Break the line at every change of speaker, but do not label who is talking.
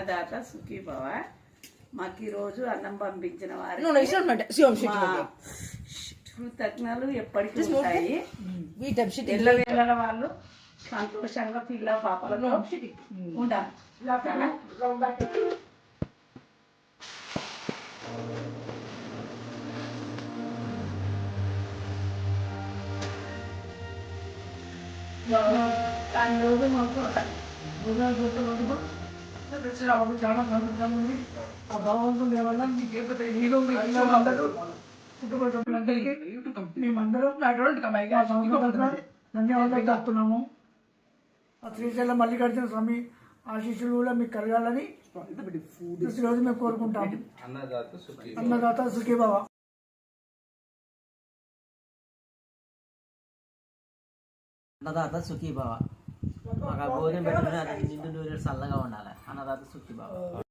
అన్నదాత సుఖీభవ. మాకు ఈరోజు అన్నం పంపించిన వారి కృతజ్ఞతలు ఎప్పటికీ ఉంటాయి. ఎల్లవేళ వాళ్ళు సంతోషంగా పిల్ల పాపలతో ఉండాలి. రోజు మాకు చాలా సంతోషం ఉంది. ఆ భగవంతుని వల్ల మేమందరం ధన్యవాదాలు చెప్తున్నాము. శ్రీశైలం మల్లికార్జున స్వామి ఆశీస్సులు కూడా మీకు కలగాలని ప్రతిరోజు మేము కోరుకుంటాము. అన్నదాత సుఖీభవ.
అన్నదాత సుఖీభవ. మాకు భోజనం పెట్టుకుని అది నిండు నూరేళ్ళు చల్లగా ఉండాలి. అన్నదాత సుఖీభవ.